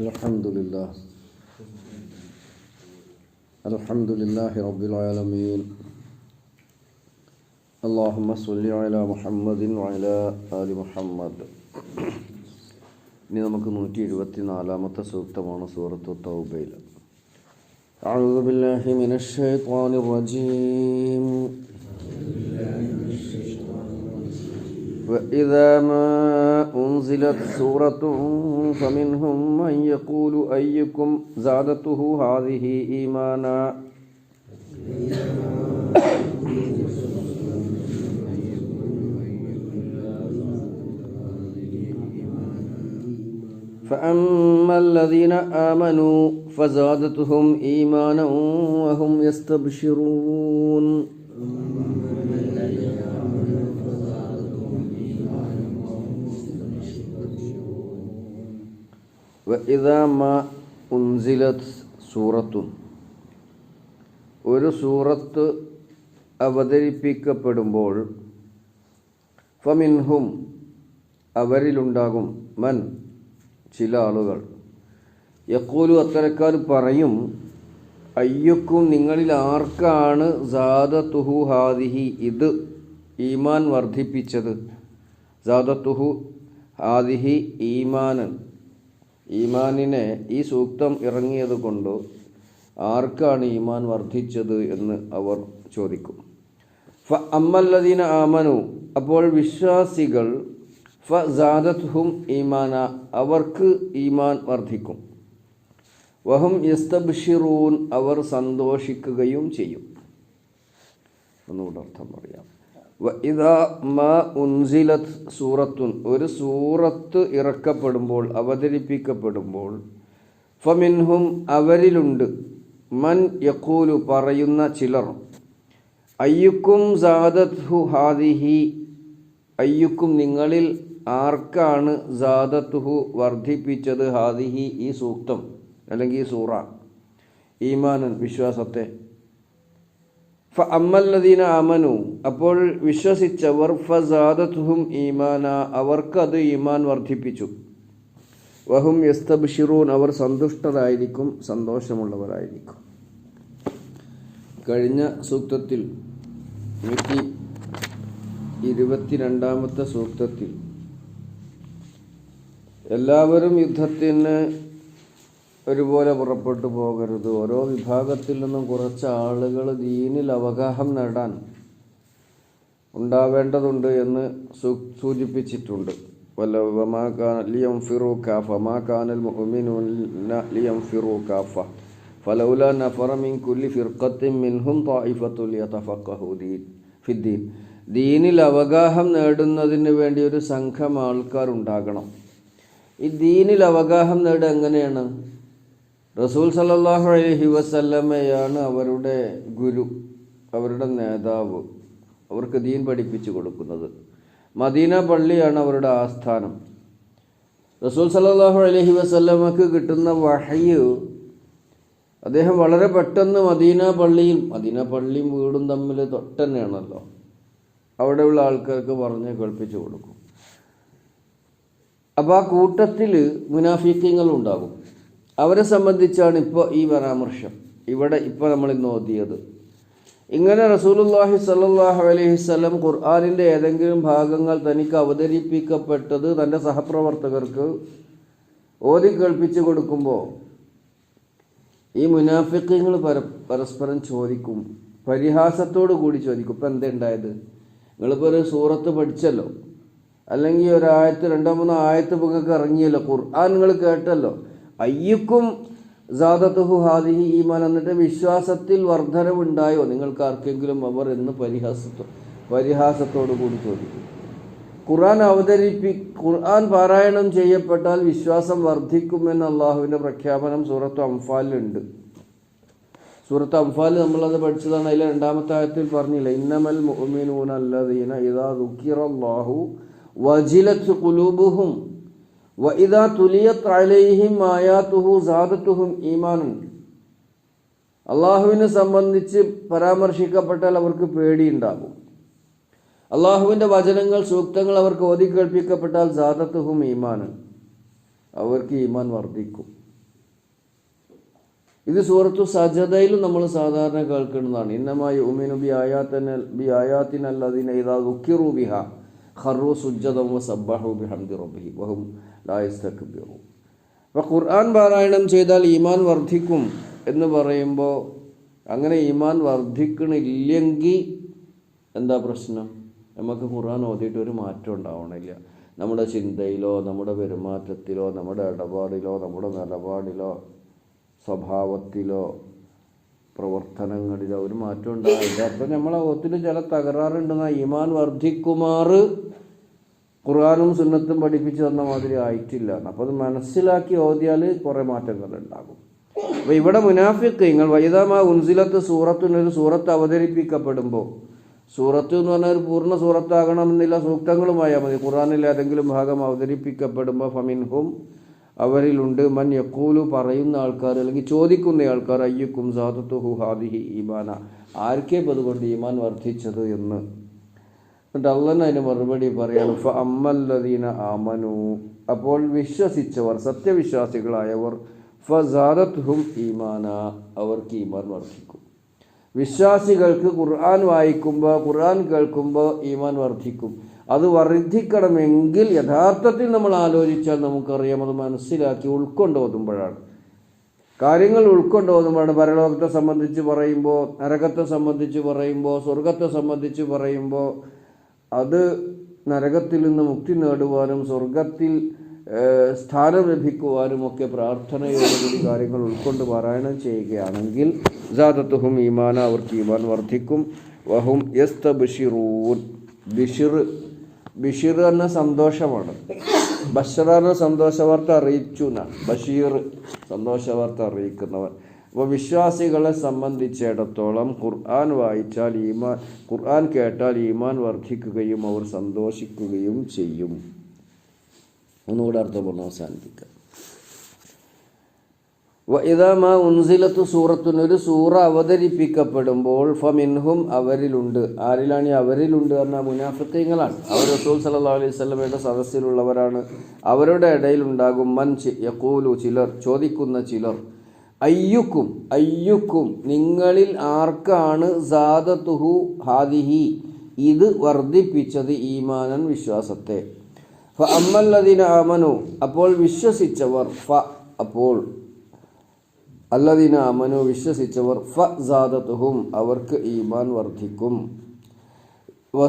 Alhamdulillah. Alhamdulillahi Rabbil Alameen. Allahumma salli ala Muhammadin wa ala ali Muhammad. ഇനി നമുക്ക് 174-ാമത്തെ സൂക്തമാണ് സൂറത്തു തൗബയിൽ. അഊദു ബില്ലാഹി മിനശ് ശൈത്വാനിർ റജീം. وإذا ما أنزلت سورة فمنهم من يقول أيكم زادته هذه إيمانا فأما الذين آمنوا فزادتهم إيمانا وهم يستبشرون. وإذا ما أنزلت سورة, ഒരു സൂറത്ത് അവതരിപ്പിക്കപ്പെടുമ്പോൾ ഫമിൻഹും അവരിലുണ്ടാകും മൻ ചില ആളുകൾ യഖൂലു അത്തരക്കാർ പറയും അയ്യുക്കും നിങ്ങളിൽ ആർക്കാണ് സാദത്തുഹു ഹാദിഹി ഇത് ഈമാൻ വർദ്ധിപ്പിച്ചത്. സാദത്തുഹു ഹാദിഹി ഈമാനൻ, ഈമാനിനെ ഈ സൂക്തം ഇറങ്ങിയത് കൊണ്ട് ആർക്കാണ് ഈമാൻ വർദ്ധിച്ചത് എന്ന് അവർ ചോദിക്കും. ഫ അമ്മല്ലദീന ആമനു, അപ്പോൾ വിശ്വാസികൾ ഫ സാദത്ഹും ഈമാന, അവർക്ക് ഈമാൻ വർദ്ധിക്കും. വഹും യസ്തബ്ശിറൂൻ, അവർ സന്തോഷിക്കുകയും ചെയ്യും. ഒന്നുകൂടെ അർത്ഥം പറയാം. വഇദാ മാ ഉൻസിലത് സൂറത്തുൻ, ഒരു സൂറത്ത് ഇറക്കപ്പെടുമ്പോൾ അവതരിപ്പിക്കപ്പെടുമ്പോൾ ഫമിൻഹും അവരിലുണ്ട് മൻ യഖൂലു പറയുന്ന ചിലർ അയ്യുക്കും സാദത്ഹു ഹാദിഹി, അയ്യുക്കും നിങ്ങളിൽ ആർക്കാണ് സാദത്തുഹു വർദ്ധിപ്പിച്ചത് ഹാദിഹി ഈ സൂക്തം അല്ലെങ്കിൽ ഈ സൂറ ഈമാനൻ വിശ്വാസത്തെ. ഫ അമ്മല്ലദീന ആമനു, അപ്പോൾ വിശ്വസിച്ചവർ ഫസാദത്തുഹും ഈമാന, അവർക്കത് ഈമാൻ വർദ്ധിപ്പിച്ചു. വഹും യസ്തബ്ശിറൂൻ, അവർ സന്തുഷ്ടരായിരിക്കും, സന്തോഷമുള്ളവരായിരിക്കും. കഴിഞ്ഞ സൂക്തത്തിൽ 122-ാമത്തെ സൂക്തത്തിൽ എല്ലാവരും യുദ്ധത്തിന് ഒരുപോലെ പുറപ്പെട്ടു പോകരുത്, ഓരോ വിഭാഗത്തിൽ നിന്നും കുറച്ച് ആളുകൾ ദീനിൽ അവഗാഹം നേടാൻ ഉണ്ടാവേണ്ടതുണ്ട് എന്ന് സൂചിപ്പിച്ചിട്ടുണ്ട്. ദീനിൽ അവഗാഹം നേടുന്നതിന് വേണ്ടി ഒരു സംഘം ആൾക്കാർ ഉണ്ടാകണം. ഈ ദീനിൽ അവഗാഹം നേടുക എങ്ങനെയാണ്? റസൂൽ സല്ലല്ലാഹു അലൈഹി വസല്ലമയാണ് അവരുടെ ഗുരു, അവരുടെ നേതാവ്, അവർക്ക് ദീൻ പഠിപ്പിച്ചു കൊടുക്കുന്നത്. മദീന പള്ളിയാണ് അവരുടെ ആസ്ഥാനം. റസൂൽ സല്ലല്ലാഹു അലൈഹി വസല്ലമക്ക് കിട്ടുന്ന വഹ്യ് അദ്ദേഹം വളരെ പെട്ടെന്ന് മദീന പള്ളിയും വീടും തമ്മിൽ തൊട്ടന്നെയാണല്ലോ, അവിടെയുള്ള ആൾക്കാർക്ക് പറഞ്ഞ് കേൾപ്പിച്ചു കൊടുക്കും. അപ്പോൾ ആ കൂട്ടത്തിൽ മുനാഫിഖീങ്ങൾ ഉണ്ടാകും. അവരെ സംബന്ധിച്ചാണ് ഇപ്പോൾ ഈ പരാമർശം ഇവിടെ ഇപ്പോൾ നമ്മൾ ഇന്ന് ഓതിയത്. ഇങ്ങനെ റസൂലുള്ളാഹി സ്വല്ലല്ലാഹു അലൈഹി വസല്ലം ഖുർആനിൻ്റെ ഏതെങ്കിലും ഭാഗങ്ങൾ തനിക്ക് അവതരിപ്പിക്കപ്പെട്ടത് തൻ്റെ സഹപ്രവർത്തകർക്ക് ഓതി കേൾപ്പിച്ചു കൊടുക്കുമ്പോൾ ഈ മുനാഫിഖീങ്ങൾ പരസ്പരം ചോദിക്കും, പരിഹാസത്തോടു കൂടി ചോദിക്കും, ഇപ്പം എന്താ ഉണ്ടായത്? നിങ്ങളിപ്പോൾ ഒരു സൂറത്ത് പഠിച്ചല്ലോ, അല്ലെങ്കിൽ ഒരായത്ത് 2-3 ആയത്ത് നിങ്ങൾക്ക് ഇറങ്ങിയല്ലോ, ഖുർആൻ നിങ്ങൾ കേട്ടല്ലോ, അയ്യുക്കും സാദത്തുഹു ഹാദിഹി ഈമാൻ, എന്നിട്ട് വിശ്വാസത്തിൽ വർധനവുണ്ടായോ നിങ്ങൾക്ക് ആർക്കെങ്കിലും അവർ എന്ന് പരിഹാസത്തോടു കൂടി ചോദിക്കും. ഖുർആൻ പാരായണം ചെയ്യപ്പെട്ടാൽ വിശ്വാസം വർദ്ധിക്കുമെന്ന് അള്ളാഹുവിൻ്റെ പ്രഖ്യാപനം സൂറത്തു അംഫാലിലുണ്ട്. സൂറത്ത് അംഫാൽ നമ്മളത് പഠിച്ചതാണ്. അതിലെ 2-ാമത്തെ ആയത്തിൽ പറഞ്ഞില്ല, ഇന്നമൽ മുഅ്മിനൂന അല്ലദീന ഇദാ ദുക്കിറല്ലാഹു വജിലത് ഖുലൂബുഹും വഇദാ തുലിയത് അലൈഹിം ആയാതുഹു സാദത്തുഹും ഈമാനൻ. അള്ളാഹുവിനെ സംബന്ധിച്ച് പരാമർശിക്കപ്പെട്ടാൽ അവർക്ക് പേടിയുണ്ടാകും. അള്ളാഹുവിൻ്റെ വചനങ്ങൾ, സൂക്തങ്ങൾ അവർക്ക് ഓതി കേൾപ്പിക്കപ്പെട്ടാൽ സാദത്തുഹും ഈമാനൻ, അവർക്ക് ഈമാൻ വർദ്ധിക്കും. ഇത് സൂറത്തു സജദയിലും നമ്മൾ സാധാരണ കേൾക്കുന്നതാണ്. ഇന്നമായി ഉമിനു ബി ആയാത്തിനല്ലദീന ഇദാ ദുക്കിറു ബിഹാ ഖറു സുജ്ജദൻ വസബ്ബഹു ബിഹംദി റബ്ബിഹിം വഹും ലാ യസ്തക്ബിറൂൻ. അപ്പോൾ ഖുർആൻ പാരായണം ചെയ്താൽ ഈമാൻ വർദ്ധിക്കും എന്ന് പറയുമ്പോൾ അങ്ങനെ ഈമാൻ വർദ്ധിക്കണില്ലെങ്കിൽ എന്താ പ്രശ്നം? നമുക്ക് ഖുർആൻ ഓതിയിട്ട് ഒരു മാറ്റം ഉണ്ടാവണില്ല. നമ്മുടെ ചിന്തയിലോ നമ്മുടെ പെരുമാറ്റത്തിലോ നമ്മുടെ ഇടപാടിലോ നമ്മുടെ നിലപാടിലോ സ്വഭാവത്തിലോ പ്രവർത്തനങ്ങളിലോ ഒരു മാറ്റം ഉണ്ടാവില്ല. അപ്പം നമ്മളെ ഒത്തിരി ചില തകരാറുണ്ടെന്ന ഈമാൻ വർദ്ധിക്കുമാറ് ഖുർആനും സുന്നത്തും പഠിപ്പിച്ചു തന്ന മാതിരി ആയിട്ടില്ല. അപ്പോൾ അത് മനസ്സിലാക്കി ഓതിയാൽ കുറേ മാറ്റങ്ങൾ ഉണ്ടാകും. അപ്പോൾ ഇവിടെ മുനാഫിഖീങ്ങൾ വൈദാമാ ഉൻസിലത്ത് സൂറത്തിനൊരു സൂറത്ത് അവതരിപ്പിക്കപ്പെടുമ്പോൾ, സൂറത്ത് എന്ന് പറഞ്ഞാൽ ഒരു പൂർണ്ണ സൂറത്താകണമെന്നില്ല, സൂക്തങ്ങളുമായാൽ മതി. ഖുർആനിൽ ഏതെങ്കിലും ഭാഗം അവതരിപ്പിക്കപ്പെടുമ്പോൾ ഫമിൻഹും അവരിലുണ്ട് മൻ യഖൂലു പറയുന്ന ആൾക്കാർ അല്ലെങ്കിൽ ചോദിക്കുന്ന ആൾക്കാർ അയ്യുക്കും സാദത്തുഹു ഹാദിഹി ഈമാന, ആർക്കേ അതുകൊണ്ട് ഈമാൻ വർദ്ധിച്ചത് എന്ന്. എന്നിട്ട് അള്ളാഹ് അതിന് മറുപടി പറയാണ് ഫ അമ്മല്ലദീന ആമനു, അപ്പോൾ വിശ്വസിച്ചവർ സത്യവിശ്വാസികളായവർ ഫസാദത്തുഹും ഈമാന, അവർക്ക് ഈമാൻ വർദ്ധിക്കും. വിശ്വാസികൾക്ക് ഖുർആൻ വായിക്കുമ്പോൾ ഖുർആൻ കേൾക്കുമ്പോൾ ഈമാൻ വർദ്ധിക്കും. അത് വർദ്ധിക്കണമെങ്കിൽ യഥാർത്ഥത്തിൽ നമ്മൾ ആലോചിച്ചാൽ നമുക്കറിയാം, അത് മനസ്സിലാക്കി ഉൾക്കൊണ്ടോതുമ്പോഴാണ്. കാര്യങ്ങൾ ഉൾക്കൊണ്ടോതുമ്പോഴാണ്. പരലോകത്തെ സംബന്ധിച്ച് പറയുമ്പോൾ, നരകത്തെ സംബന്ധിച്ച് പറയുമ്പോൾ, സ്വർഗത്തെ സംബന്ധിച്ച് പറയുമ്പോൾ, അത് നരകത്തിൽ നിന്ന് മുക്തി നേടുവാനും സ്വർഗത്തിൽ സ്ഥാനം ലഭിക്കുവാനും ഒക്കെ പ്രാർത്ഥനയോടുകൂടി കാര്യങ്ങൾ ഉൾക്കൊണ്ട് പാരായണം ചെയ്യുകയാണെങ്കിൽ സാദത്തുഹും ഈമാന, അവർക്ക് ഈമാൻ വർദ്ധിക്കും. വഹും യസ്തബ്ശിറൂൻ, ബിഷിർ എന്ന സന്തോഷമാണ്. ബഷറ എന്ന സന്തോഷവാർത്ത അറിയിച്ചു എന്നാണ്. ബഷീർ സന്തോഷവാർത്ത അറിയിക്കുന്നവൻ. അപ്പോൾ വിശ്വാസികളെ സംബന്ധിച്ചിടത്തോളം ഖുർആൻ വായിച്ചാൽ ഖുർആൻ കേട്ടാൽ ഈമാൻ വർദ്ധിക്കുകയും അവർ സന്തോഷിക്കുകയും ചെയ്യും. ഒന്നുകൂടെ അർത്ഥം പറഞ്ഞ് അവസാനിപ്പിക്കാം. വഇദാ മാ ഉൻസിലത്തു സൂറത്തുൻ, ഒരു സൂറ അവതരിപ്പിക്കപ്പെടുമ്പോൾ ഫമിൻഹും അവരിലുണ്ട്. ആരിലാണ് ഈ അവരിലുണ്ട് പറഞ്ഞാൽ? മുനാഫിഖീങ്ങളാണ്. അവർ റസൂൽ സല്ലല്ലാഹു അലൈഹി വസല്ലമയുടെ സദസ്സിലുള്ളവരാണ്. അവരുടെ ഇടയിലുണ്ടാകും മൻ യഖൂലു, ചിലർ ചോദിക്കുന്ന ചിലർ, അയ്യുക്കും നിങ്ങളിൽ ആർക്കാണ് സാദത്തുഹു ഹാദിഹി ഇത് വർദ്ധിപ്പിച്ചത് ഈമാനൻ വിശ്വാസത്തെ. ഫ അമ്മല്ലദീന ആമനു, അപ്പോൾ വിശ്വസിച്ചവർ, അപ്പോൾ അല്ലദീന ആമനു വിശ്വസിച്ചവർ, ഫസാദത്തുഹും അവർക്ക് ഈമാൻ വർദ്ധിക്കും.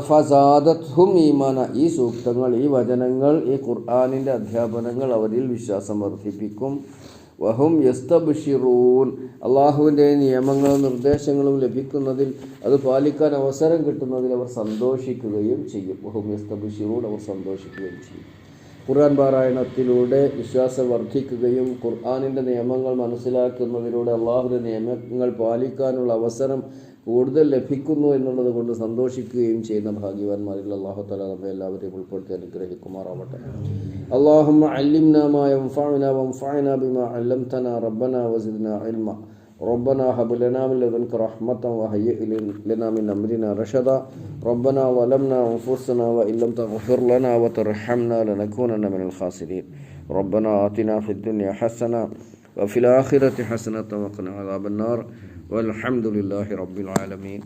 ഫസാദത്തുഹും ഈമാന, ഈ സൂക്തങ്ങൾ, ഈ വചനങ്ങൾ, ഈ ഖുർആനിൻ്റെ അധ്യാപനങ്ങൾ അവരിൽ വിശ്വാസം വർദ്ധിപ്പിക്കും. വഹും യസ്തബ്ശിറൂൻ, അള്ളാഹുവിൻ്റെ നിയമങ്ങളും നിർദ്ദേശങ്ങളും ലഭിക്കുന്നതിൽ അത് പാലിക്കാൻ അവസരം കിട്ടുന്നതിൽ അവർ സന്തോഷിക്കുകയും ചെയ്യും. വഹും യസ്തബ്ശിറൂൻ, അവർ സന്തോഷിക്കുകയും ചെയ്യും. ഖുർആൻ പാരായണത്തിലൂടെ വിശ്വാസം വർദ്ധിക്കുകയും ഖുർആനിൻ്റെ നിയമങ്ങൾ മനസ്സിലാക്കുന്നതിലൂടെ അള്ളാഹുവിൻ്റെ നിയമങ്ങൾ പാലിക്കാനുള്ള അവസരം കൂടുതൽ ലഭിക്കുന്നു എന്നുള്ളത് കൊണ്ട് സന്തോഷിക്കുകയും ചെയ്യുന്ന ഭാഗ്യവാന്മാരിൽ അല്ലാഹു തആല നമ്മെ എല്ലാവരെയും ഉൾപ്പെടുത്തി അനുഗ്രഹിക്കുമാറാവട്ടെ. അല്ലാഹുമ്മ അല്ലിംനാ മാ യൻഫഉനാ വൻഫഅനാ ബിമാ അല്ലംതനാ റബ്ബനാ വസിദ്നാ ഇൽമാ ربنا هب لنا من لدنك رحمة وهيئ لنا من أمرنا رشدا ربنا ظلمنا أنفسنا وإن لم تغفر لنا وترحمنا لنكونن من الخاسرين ربنا آتنا في الدنيا حسنة وفي الآخرة حسنة وقنا عذاب النار والحمد لله رب العالمين.